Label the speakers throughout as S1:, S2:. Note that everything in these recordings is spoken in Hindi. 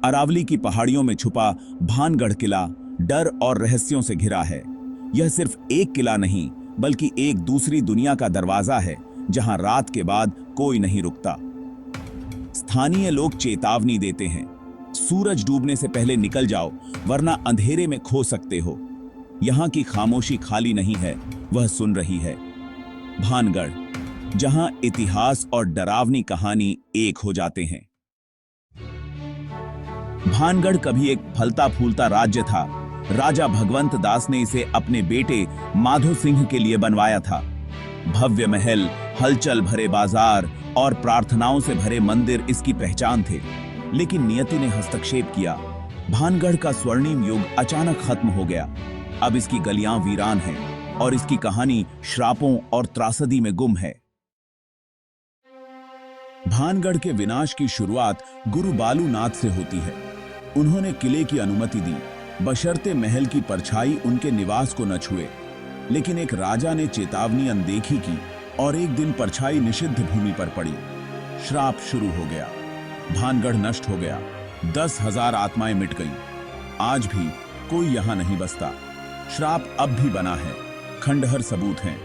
S1: अरावली की पहाड़ियों में छुपा भानगढ़ किला डर और रहस्यों से घिरा है। यह सिर्फ एक किला नहीं, बल्कि एक दूसरी दुनिया का दरवाजा है, जहां रात के बाद कोई नहीं रुकता। स्थानीय लोग चेतावनी देते हैं, सूरज डूबने से पहले निकल जाओ, वरना अंधेरे में खो सकते हो। यहां की खामोशी खाली नहीं है, वह सुन रही है। भानगढ़, जहां इतिहास और डरावनी कहानी एक हो जाते हैं। भानगढ़ कभी एक फलता फूलता राज्य था। राजा भगवंत दास ने इसे अपने बेटे माधो सिंह के लिए बनवाया था। भव्य महल, हलचल भरे बाजार और प्रार्थनाओं से भरे मंदिर इसकी पहचान थे। लेकिन नियति ने हस्तक्षेप किया। भानगढ़ का स्वर्णिम युग अचानक खत्म हो गया। अब इसकी गलियां वीरान हैं और इसकी कहानी श्रापों और त्रासदी में गुम है। भानगढ़ के विनाश की शुरुआत गुरु बालूनाथ से होती है। उन्होंने किले की अनुमति दी, बशर्ते महल की परछाई उनके निवास को न छुए। लेकिन एक राजा ने चेतावनी अनदेखी की और एक दिन परछाई निषिद्ध भूमि पर पड़ी। श्राप शुरू हो गया। भानगढ़ नष्ट हो गया। 10,000 आत्माएं मिट गईं। आज भी कोई यहां नहीं बसता। श्राप अब भी बना है, खंडहर सबूत हैं।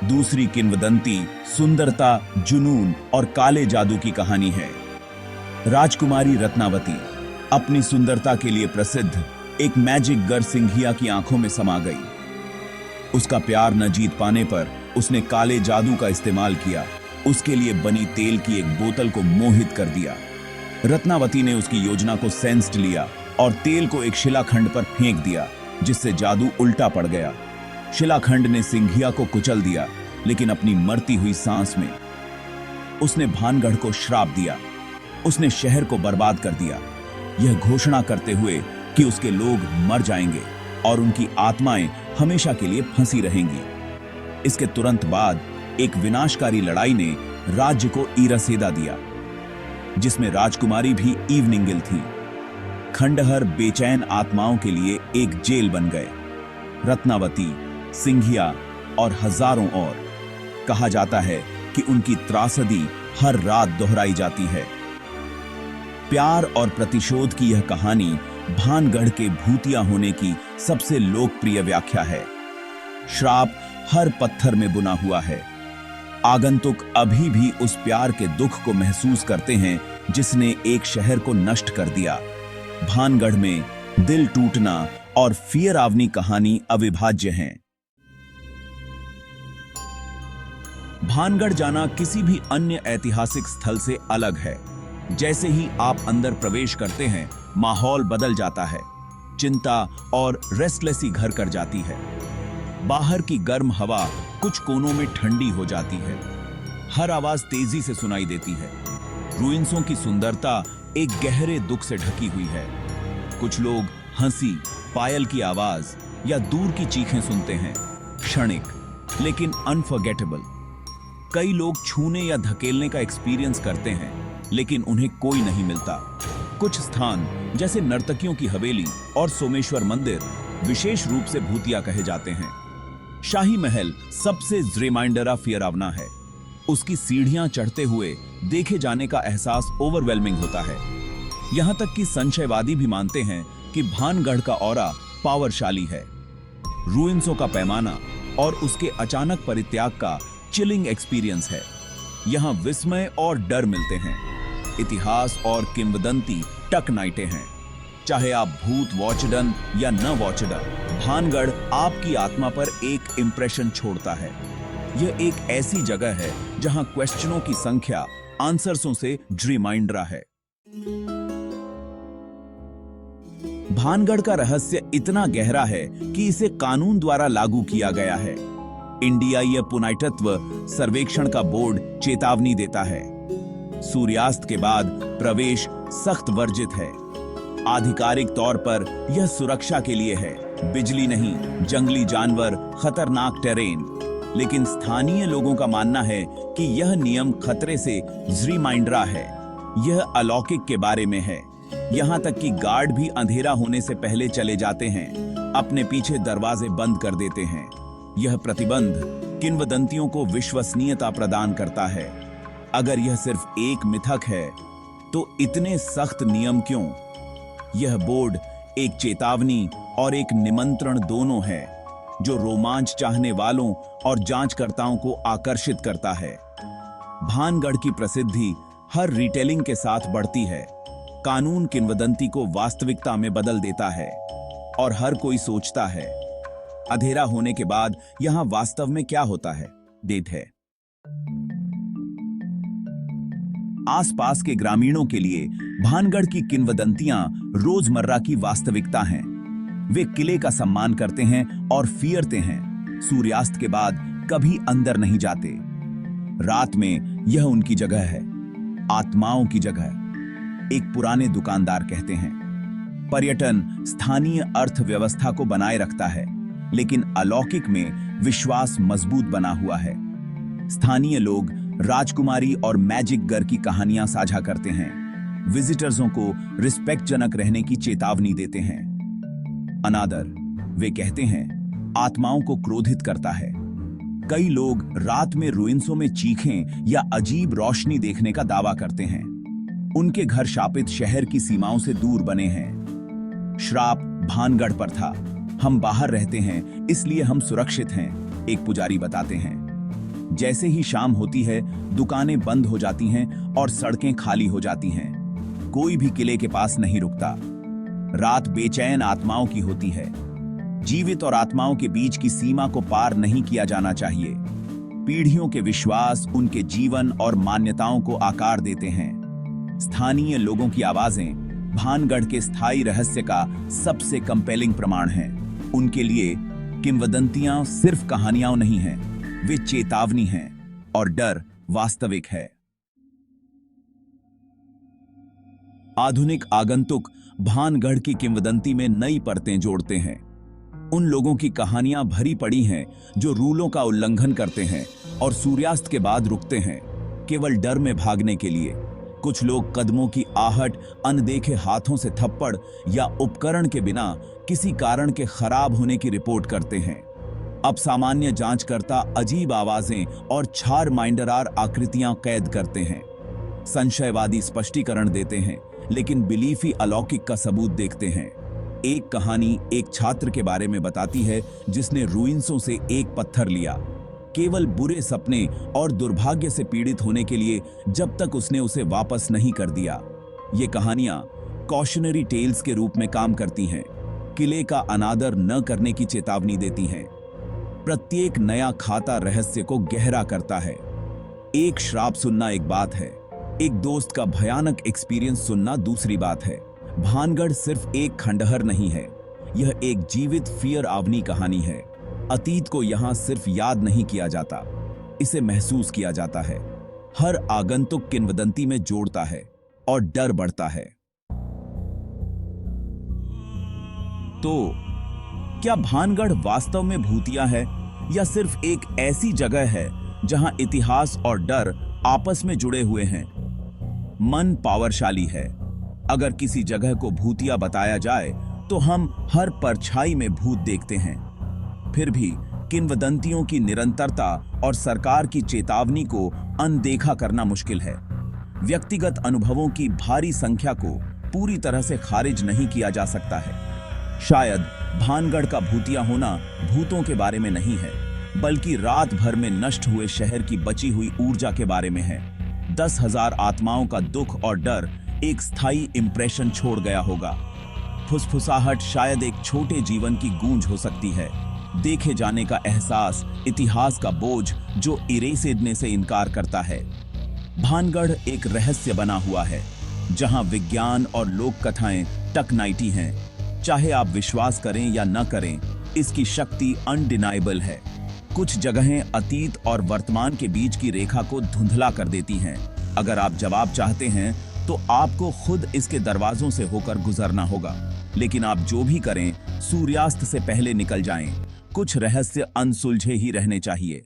S1: दूसरी किंवदंती सुंदरता, जुनून और काले जादू की कहानी है। राजकुमारी रत्नावती अपनी सुंदरता के लिए प्रसिद्ध एक मैजिक गर्ल सिंघिया की आंखों में समा गई। उसका प्यार न जीत पाने पर उसने काले जादू का इस्तेमाल किया। उसके लिए बनी तेल की एक बोतल को मोहित कर दिया। रत्नावती ने उसकी योजना को सेंस्ड लिया और तेल को एक शिलाखंड पर फेंक दिया, जिससे जादू उल्टा पड़ गया। शिलाखंड ने सिंघिया को कुचल दिया, लेकिन अपनी मरती हुई सांस में उसने भानगढ़ को श्राप दिया। उसने शहर को बर्बाद कर दिया, यह घोषणा करते हुए कि उसके लोग मर जाएंगे और उनकी आत्माएं हमेशा के लिए फंसी रहेंगी। इसके तुरंत बाद एक विनाशकारी लड़ाई ने राज्य को ईरसेदा दिया, जिसमें राजकुमारी भी इवनिंगिल थी। खंडहर बेचैन आत्माओं के लिए एक जेल बन गए। रत्नावती, सिंघिया और हजारों और। कहा जाता है कि उनकी त्रासदी हर रात दोहराई जाती है। प्यार और प्रतिशोध की यह कहानी भानगढ़ के भूतिया होने की सबसे लोकप्रिय व्याख्या है। श्राप हर पत्थर में बुना हुआ है। आगंतुक अभी भी उस प्यार के दुख को महसूस करते हैं जिसने एक शहर को नष्ट कर दिया। भानगढ़ में दिल टूटना और फियरावनी कहानी अविभाज्य हैं। भानगढ़ जाना किसी भी अन्य ऐतिहासिक स्थल से अलग है। जैसे ही आप अंदर प्रवेश करते हैं, माहौल बदल जाता है। चिंता और रेस्टलेसी घर कर जाती है। बाहर की गर्म हवा कुछ कोनों में ठंडी हो जाती है। हर आवाज तेजी से सुनाई देती है। रुइंसों की सुंदरता एक गहरे दुख से ढकी हुई है। कुछ लोग हंसी, पायल की आवाज या दूर की चीखें सुनते हैं, क्षणिक लेकिन अनफॉरगेटेबल। कई लोग छूने या धकेलने का एक्सपीरियंस करते हैं, लेकिन उन्हें कोई नहीं मिलता। कुछ स्थान जैसे नर्तकियों की हवेली और सोमेश्वर मंदिर विशेष रूप से भूतिया कहे जाते हैं। शाही महल सबसे रिमाइंडर फियरावना है। उसकी सीढ़ियां चढ़ते हुए देखे जाने का एहसास ओवरवेलमिंग होता है। यहां तक कि संशयवादी भी मानते हैं कि भानगढ़ का ऑरा पावरशाली है। रुइंसों का पैमाना और उसके अचानक परित्याग का चिलिंग एक्सपीरियंस है। यहां विस्मय और डर मिलते हैं। इतिहास और किंवदंती टक नाइटे हैं। चाहे आप भूत वॉचडन या न वॉचडन, भानगढ़ आपकी आत्मा पर एक इंप्रेशन छोड़ता है। यह एक ऐसी जगह है जहां क्वेश्चनों की संख्या आंसर्सों से रिमाइंडर है। भानगढ़ का रहस्य इतना गहरा है कि इसे कानून द्वारा लागू किया गया है। इंडियाई पुरातत्व सर्वेक्षण का बोर्ड चेतावनी देता है। सूर्यास्त के बाद प्रवेश सख्त वर्जित है। आधिकारिक तौर पर यह सुरक्षा के लिए है, बिजली नहीं, जंगली जानवर, खतरनाक टेरेन। लेकिन स्थानीय लोगों का मानना है कि यह नियम खतरे से रिमाइंडर है। यह अलौकिक के बारे में है। यहां तक कि गार्ड भी अंधेरा होने से पहले चले जाते हैं, अपने पीछे दरवाजे बंद कर देते हैं। यह प्रतिबंध किंवदंतियों को विश्वसनीयता प्रदान करता है। अगर यह सिर्फ एक मिथक है तो इतने सख्त नियम क्यों? यह बोर्ड एक चेतावनी और एक निमंत्रण दोनों है, जो रोमांच चाहने वालों और जांचकर्ताओं को आकर्षित करता है। भानगढ़ की प्रसिद्धि हर रिटेलिंग के साथ बढ़ती है। कानून किंवदंती को वास्तविकता में बदल देता है और हर कोई सोचता है, अंधेरा होने के बाद यहां वास्तव में क्या होता है? डेट है। आसपास के ग्रामीणों के लिए भानगढ़ की किंवदंतियां रोजमर्रा की वास्तविकता हैं। वे किले का सम्मान करते हैं और फिरते हैं। सूर्यास्त के बाद कभी अंदर नहीं जाते। रात में यह उनकी जगह है, आत्माओं की जगह। एक पुराने दुकानदार कहते हैं, पर्यटन स्थानीय अर्थव्यवस्था को बनाए रखता है, लेकिन अलौकिक में विश्वास मजबूत बना हुआ है। स्थानीय लोग राजकुमारी और मैजिक घर की कहानियां साझा करते हैं, विजिटर्सों को रिस्पेक्टजनक रहने की चेतावनी देते हैं। अनादर, वे कहते हैं, आत्माओं को क्रोधित करता है। कई लोग रात में रुइंसों में चीखें या अजीब रोशनी देखने का दावा करते हैं। उनके घर शापित शहर की सीमाओं से दूर बने हैं। श्राप भानगढ़ पर था। हम बाहर रहते हैं इसलिए हम सुरक्षित हैं, एक पुजारी बताते हैं। जैसे ही शाम होती है, दुकानें बंद हो जाती हैं और सड़कें खाली हो जाती हैं। कोई भी किले के पास नहीं रुकता। रात बेचैन आत्माओं की होती है। जीवित और आत्माओं के बीच की सीमा को पार नहीं किया जाना चाहिए। पीढ़ियों के विश्वास उनके जीवन और मान्यताओं को आकार देते हैं। स्थानीय लोगों की आवाजें भानगढ़ के स्थायी रहस्य का सबसे कंपेलिंग प्रमाण हैं। उनके लिए किंवदंतियां सिर्फ कहानियां नहीं हैं, वे चेतावनी हैं और डर वास्तविक है। आधुनिक आगंतुक भानगढ़ की किंवदंती में नई परतें जोड़ते हैं। उन लोगों की कहानियां भरी पड़ी हैं जो रूलों का उल्लंघन करते हैं और सूर्यास्त के बाद रुकते हैं, केवल डर में भागने के लिए। कुछ लोग कदमों की आहट, अनदेखे हाथों से थप्पड़ या उपकरण के बिना किसी कारण के खराब होने की रिपोर्ट करते हैं। अब सामान्य जांचकर्ता अजीब आवाजें और छार माइंडरार आकृतियां कैद करते हैं। संशयवादी स्पष्टीकरण देते हैं, लेकिन बिलीफी अलौकिक का सबूत देखते हैं। एक कहानी एक छात्र के बारे में बताती है जिसने रुइंसों से एक पत्थर लिया, केवल बुरे सपने और दुर्भाग्य से पीड़ित होने के लिए, जब तक उसने उसे वापस नहीं कर दिया। ये कहानियां कॉशनरी टेल्स के रूप में काम करती हैं, किले का अनादर न करने की चेतावनी देती हैं। प्रत्येक नया खाता रहस्य को गहरा करता है। एक श्राप सुनना एक बात है, एक दोस्त का भयानक एक्सपीरियंस सुनना दूसरी बात है। भानगढ़ सिर्फ एक खंडहर नहीं है, यह एक जीवित फियर आवनी कहानी है। अतीत को यहां सिर्फ याद नहीं किया जाता, इसे महसूस किया जाता है। हर आगंतुक किंवदंती में जोड़ता है और डर बढ़ता है। तो क्या भानगढ़ वास्तव में भूतिया है या सिर्फ एक ऐसी जगह है जहां इतिहास और डर आपस में जुड़े हुए हैं? मन पावरशाली है। अगर किसी जगह को भूतिया बताया जाए तो हम हर परछाई में भूत देखते हैं। फिर भी किंवदंतियों की निरंतरता और सरकार की चेतावनी को अनदेखा करना मुश्किल है। व्यक्तिगत अनुभवों की भारी संख्या को पूरी तरह से खारिज नहीं किया जा सकता है। शायद भानगढ़ का भूतिया होना भूतों के बारे में नहीं है, बल्कि रात भर में नष्ट हुए शहर की बची हुई ऊर्जा के बारे में है। 10,000 आत्माओं का दुख और डर एक स्थायी इंप्रेशन छोड़ गया होगा। फुसफुसाहट शायद एक छोटे जीवन की गूंज हो सकती है। देखे जाने का एहसास, इतिहास का बोझ जो इरेसेडने से इनकार करता है। भानगढ़ एक रहस्य बना हुआ है जहां विज्ञान और लोक कथाएं टकनाइटी हैं। चाहे आप विश्वास करें या न करें, इसकी शक्ति अनडिनाइबल है। कुछ जगहें अतीत और वर्तमान के बीच की रेखा को धुंधला कर देती हैं। अगर आप जवाब चाहते हैं तो आपको खुद इसके दरवाजों से होकर गुजरना होगा। लेकिन आप जो भी करें, सूर्यास्त से पहले निकल जाएं। कुछ रहस्य अनसुलझे ही रहने चाहिए।